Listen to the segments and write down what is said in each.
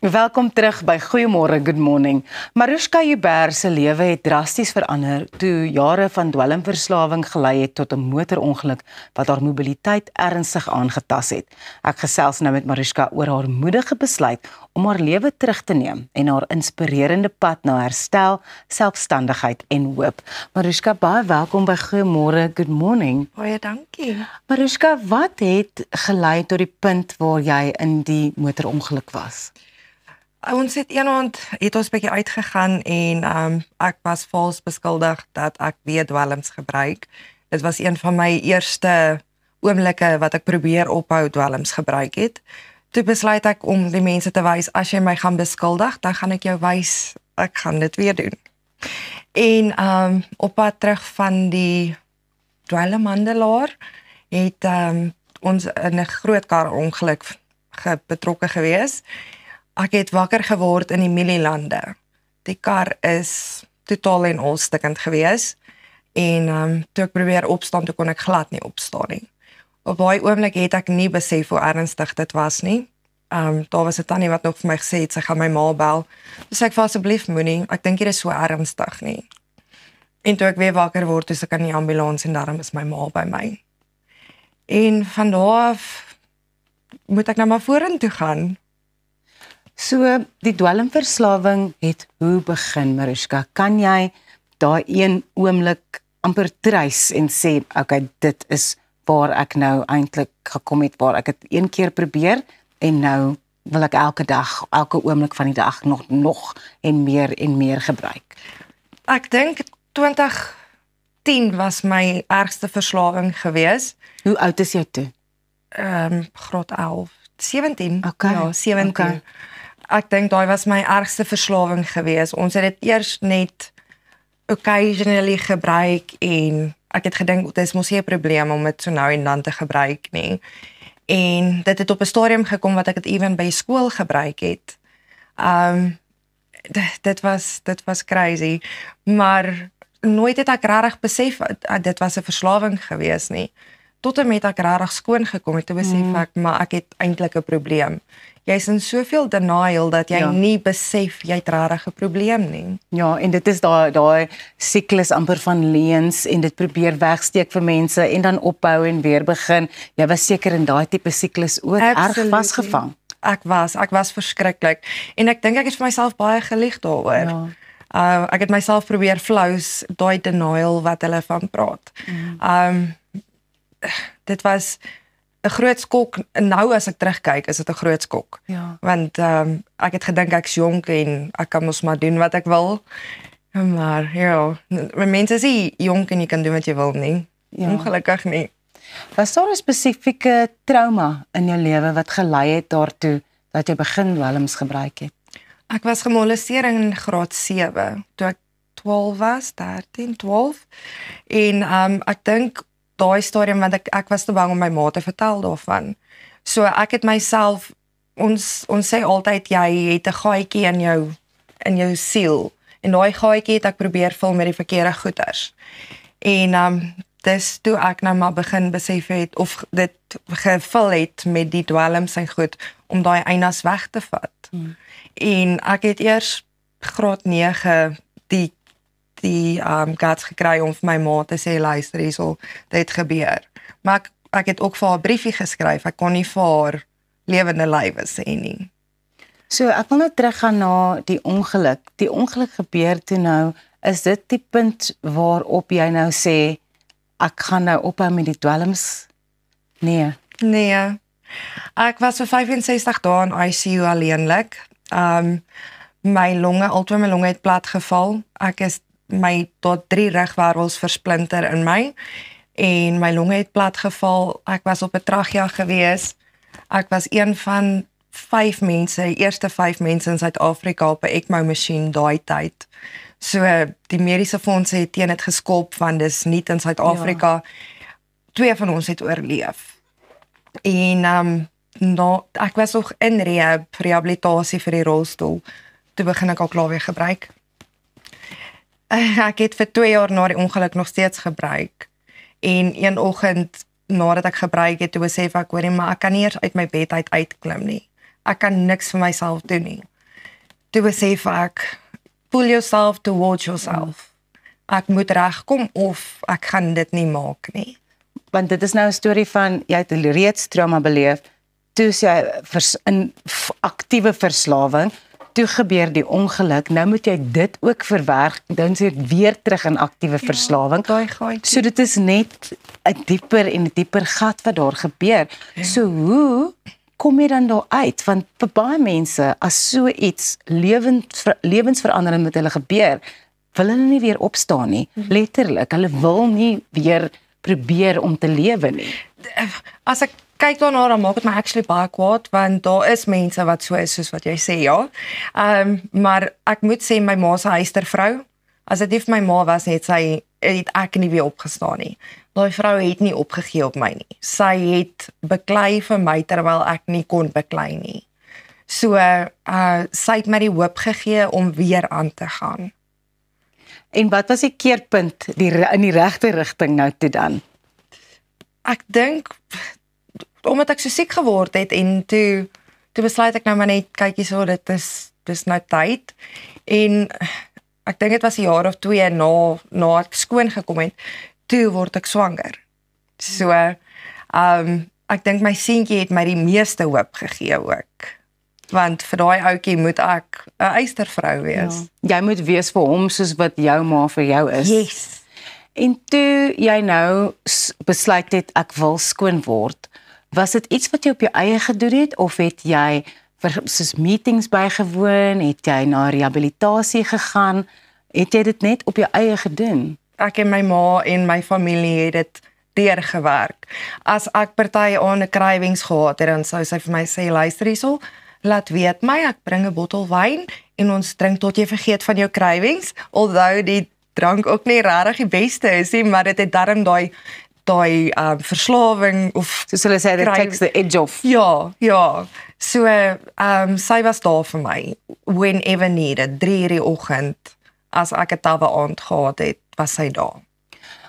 Welkom terug by Goeiemôre, Good Morning. Mariska Joubert se lewe het drasties verander toe jare van dwelmverslawing gelei het tot 'n motorongeluk wat haar mobiliteit ernstig aangetast het. Ek gesels nou met Mariska oor haar moedige besluit om haar lewe terug te neem en haar inspirerende pad na herstel, selfstandigheid en hoop. Mariska, baie welkom by Goeiemôre, Good Morning. Baie dankie. Mariska, wat het gelei tot die punt waar jy in die motorongeluk was? Ons het ons bietjie uitgegaan en ek was vals beskuldig dat ek weer dwelms gebruik. Dit was een van my eerste oomblikke wat ek probeer ophou dwelms gebruik het. Toe besluit ek om die mense te wys, as jy my gaan beskuldig, dan gaan ek jou wys, ek gaan dit weer doen. En op pad terug van die dwelmhandelaar het ons in 'n groot karongeluk betrokke gewees. Ek het wakker geword in die Mielielande. Die kar is totaal en al stikkend gewees. En toe ek probeer opstaan, toe kon ek glad nie opstaan nie. Op daai oomblik het ek nie besef hoe ernstig dit was nie. Daar was 'n tannie wat nog vir my gesê het, sy gaan my ma bel. Dus ek vir asseblief moenie, ek dink dit is so ernstig nie. En toe ek weer wakker word, dus ek in die ambulans en daarom is my ma by my. En van daar af moet ek nou maar vorentoe gaan. So, die dwelmverslawing het hoe begin, Mariska? Kan jy daai een oomblik amper trace en sê, okay, dit is waar ek nou eintlik gekom het, waar ek het een keer probeer en nou wil ek elke dag, elke oomblik van die dag nog en meer gebruik? Ek dink 2010 was my ergste verslawing gewees. Hoe oud is jy toe? Graad 11, 17. Okay. Ja, 17. Okay. Ek dink daai was my ergste verslawing gewees. Ons het dit eers net occasionally gebruik en ek het gedink dit is mos nie 'n probleem om dit so nou en dan te gebruik nie. En dit het op 'n stadium gekom wat ek dit ewen by skool gebruik het. Dit was crazy, maar nooit het ek regtig besef dit was 'n verslawing gewees nie. Tot en met ek regtig skoon gekom het, toe besef ek, maar ek het eintlik 'n probleem. Jy's in soveel denial dat jy nie besef jy het regtig 'n probleem nie. Ja, en dit is daai siklus amper van leuns en dit probeer wegsteek vir mense en dan ophou en weer begin. Jy was seker in daai tipe siklus ook erg vasgevang. Ek was verskriklik en ek dink ek het vir myself baie gelieg daaroor. Ja. Ek het myself probeer flous, daai denial wat hulle van praat. Dit was 'n groot skok. Nou as ek terugkyk, is dit 'n groot skok. Ja. Want ek het gedink ek's jonk en ek kan mos maar doen wat ek wil. Maar ja, mense sê jonk en jy kan doen wat jy wil nie. Ja. Ongelukkig nie. Was daar 'n spesifieke trauma in jou lewe wat gelei het daartoe dat jy begin dwelms gebruik het? Ek was gemolesteer in graad 7 toe ek 12 was, 13, 12. En ek dink daai stadium want ek was te bang om my ma te vertel daarvan. So ek het myself, ons sê altyd jy het 'n gaatjie in jou siel en daai gaatjie het ek probeer vul met die verkeerde goeders. En dis toe ek nou maar begin besef het of dit gevul het met die dwelms en goed om daai einas weg te vat. En ek het eers graad 9 die guts gekry om vir my ma te sê, luister hierso, dit gebeur. Maar ek het ook vir haar 'n briefie geskryf, ek kon nie vir haar lewende lywe sê nie. So ek wil nou teruggaan na die ongeluk. Die ongeluk gebeur toe nou, is dit die punt waarop jy nou sê, ek gaan nou ophou met die dwelms? Nee. Nee, ek was vir 65 dae in ICU alleenlik. My longe het plat geval. Tot 3 rugwervels versplinter in my en my longe het plat geval. Ek was op 'n trachea gewees. Ek was een van 5 mense, die eerste 5 mense in Suid-Afrika op 'n ECMO masjien daai tyd. So die mediese fondse het teen dit geskop want dis nie in Suid-Afrika. Ja. 2 van ons het oorleef. En ek was nog in rehabilitasie vir die rolstoel. Toe begin ek al klaar weer gebruik. Ek het vir 2 jaar na die ongeluk nog steeds gebruik. En een oggend nadat ek gebruik het, toe besef ek, hoorie, maar ek kan nie eers uit my bed uitklim nie. Ek kan niks vir myself doen nie. toe besef ek, pull yourself towards yourself. Ek moet regkom of ek gaan dit nie maak nie. Want dit is nou 'n storie van, jy het reeds trauma beleef, toe is jy in aktiewe verslawing, toe gebeur die ongeluk, nou moet jy dit ook verwerk, dan is jy weer terug in aktiewe verslawing. Daai gaatjie. So dit is net 'n dieper en 'n dieper gat wat daar gebeur. So hoe kom jy dan daar uit? Want vir baie mense, as so iets lewensveranderend met hulle gebeur, wil hulle nie weer opstaan nie, letterlik. Hulle wil nie weer probeer om te lewe nie. As ek kyk daarna, dan maak dit my actually baie kwaad, want daar is mense wat so is soos wat jy sê, ja. Maar ek moet sê, my ma se huistervrou, as dit nie vir my ma was, het ek nie weer opgestaan nie. Daai vrou het nie opgegee op my nie. Sy het beklei vir my terwyl ek nie kon beklei nie. So sy het my die hoop gegee om weer aan te gaan. En wat was die keerpunt in die regte rigting nou toe dan? Ek dink omdat ek so siek geword het en toe besluit ek nou maar net kyk hierso, dis nou tyd. En ek dink dit was 'n jaar of 2 na ek skoon gekom het, toe word ek swanger. So ek dink my seentjie het my die meeste hoop gegee ook. Want vir daai ouetjie moet ek 'n eystervrou wees. Ja. Jy moet wees vir hom soos wat jou ma vir jou is. Yes. En toe jy nou besluit het ek wil skoon word, was dit iets wat jy op jou eie gedoen het of het jy soos meetings bygewoon, het jy na rehabilitasie gegaan, het jy dit net op jou eie gedoen? Ek en my ma en my familie het dit deurgewerk. As ek party aan 'n krywings gehad het, dan sou sy vir my sê, luister hierso, laat weet my, ek bring 'n bottel wyn en ons drink tot jy vergeet van jou krywings, alhoewel die drank ook nie regtig die beste is nie, maar dit het darm daai verslawing of soos hulle sê, it takes the edge off. Ja. So sy was daar vir my whenever needed, 3:00 die oggend, as ek 'n tawwe aand gehad het, was sy daar.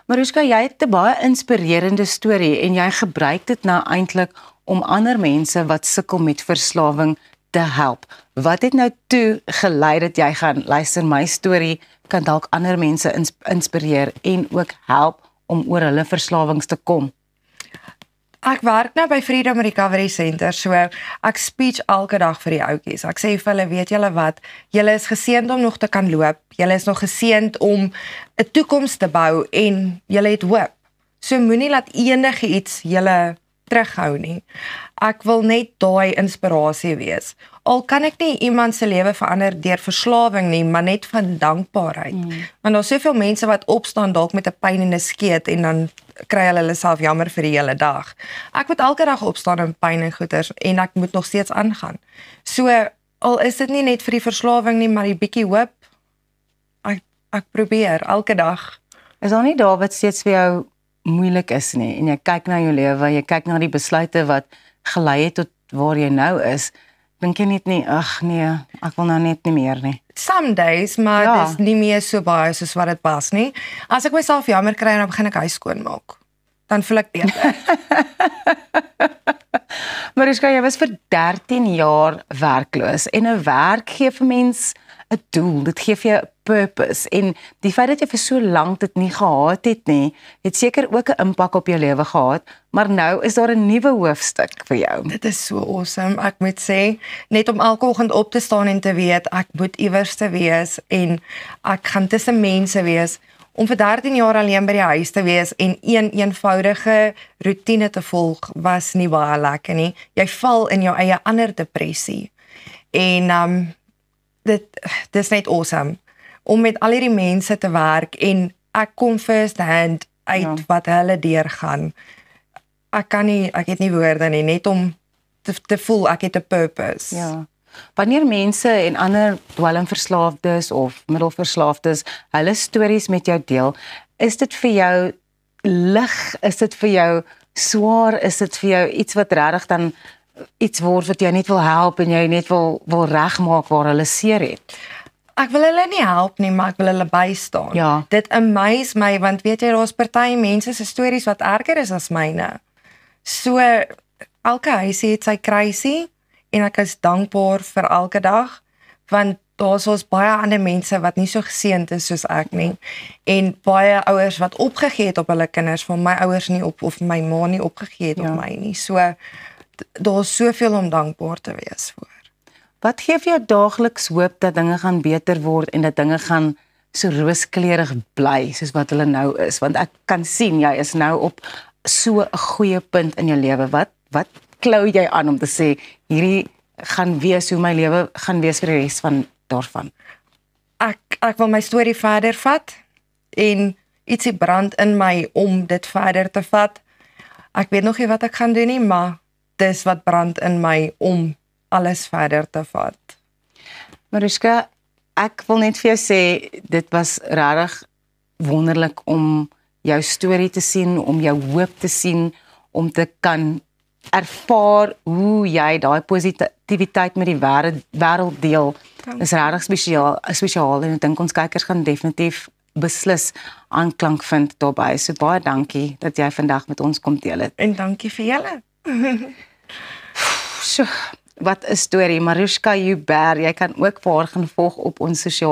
Maruska, jy het 'n baie inspirerende storie en jy gebruik dit nou eintlik om ander mense wat sukkel met verslawing te help. Wat het nou toe gelei dat jy gaan luister, my storie kan dalk ander mense inspireer en ook help om oor hulle verslawings te kom? Ek werk nou by Freedom Recovery Center, so ek speech elke dag vir die ouetjies. Ek sê vir hulle, weet julle wat, julle is geseënd om nog te kan loop, julle is nog geseënd om 'n toekoms te bou en julle het hoop. So moenie laat enige iets julle terughou nie. Ek wil net daai inspirasie wees. Al kan ek nie iemand se lewe verander deur verslawing nie, maar net van dankbaarheid. Want daar's soveel mense wat opstaan dalk met 'n pyn en 'n skeet en dan kry hulle self jammer vir die hele dag. Ek moet elke dag opstaan in pyn en goeters en ek moet nog steeds aangaan. So al is dit nie net vir die verslawing nie, maar die bietjie hoop. Ek probeer elke dag. Is daar nie daar wat steeds vir jou moeilik is nie en jy kyk na jou lewe, jy kyk na die besluite wat gelei het tot waar jy nou is, dink jy net nie, ag nee, ek wil nou net nie meer nie. Some days, maar dit is nie meer so baie soos wat dit was nie. As ek myself jammer kry, dan begin ek huis skoonmaak. Dan voel ek beter. Maruska, jy was vir 13 jaar werkloos en 'n werk gee vir mens 'n doel, dit gee vir jou 'n purpose en die feit dat jy vir so lank dit nie gehad het nie, het seker ook 'n impak op jou lewe gehad, maar nou is daar 'n nuwe hoofstuk vir jou. Dit is so awesome, ek moet sê, net om elke oggend op te staan en te weet, ek moet iewers te wees en ek gaan tussen mense wees, om vir 13 jaar alleen by die huis te wees en een eenvoudige roetine te volg, was nie baie lekker nie. Jy val in jou eie ander depressie. En dit is net awesome om met al hierdie mense te werk en ek kom first hand uit wat hulle deurgaan. Ek het nie woorde nie, net om te voel ek het 'n purpose. Ja. Wanneer mense en ander dwelmverslaafdes of middelverslaafdes hulle stories met jou deel, is dit vir jou lig, is dit vir jou swaar, is dit vir jou iets wat regtig dan iets word wat jy net wil help en jy net wil regmaak waar hulle seer het? Ek wil hulle nie help nie, maar ek wil hulle bystaan. Ja. Dit amaze my, want weet jy, daar's party mense se stories wat erger is as myne. So, elke huisie het sy kruisie, en ek is dankbaar vir elke dag, want daar's ons baie ander mense wat nie so geseënd is soos ek nie en baie ouers wat opgegee het op hulle kinders, van my ouers nie op of my ma nie opgegee het op my nie. So daar's soveel om dankbaar te wees vir. Wat gee vir jou daagliks hoop dat dinge gaan beter word en dat dinge gaan so rooskleurig bly soos wat hulle nou is? Want ek kan sien jy is nou op so 'n goeie punt in jou lewe. Wat klou jy aan om te sê hierdie gaan wees hoe my lewe gaan wees vir die res van daarvan? Ek wil my storie verder vat en ietsie brand in my om dit verder te vat. Ek weet nog nie wat ek gaan doen nie, maar dis wat brand in my om alles verder te vat. Mariska, ek wil net vir jou sê, dit was regtig wonderlik om jou storie te sien, om jou hoop te sien, om te kan ervaar hoe jy daai positiwiteit met die wêreld deel. Is regtig spesiaal en ek dink ons kykers gaan definitief beslis aanklank vind daarbey. So baie dankie dat jy vandag met ons kom deel het. En dankie vir julle. So, wat 'n storie. Mariska Joubert, jy kan ook vir haar gaan volg op ons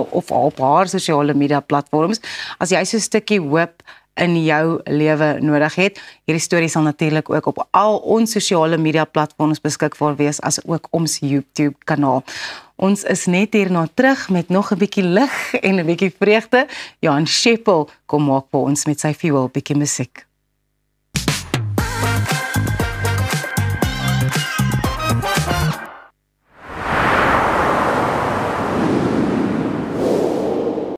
op haar sosiale media platforms. As jy so 'n stukkie hoop in jou lewe nodig het. Hierdie storie sal natuurlik ook op al ons sosiale media platforms beskikbaar wees, as ook ons YouTube kanaal. Ons is net hierna terug met nog 'n bietjie lig en 'n bietjie vreugde. Jan Scheppel kom maak vir ons met sy fuel bietjie musiek.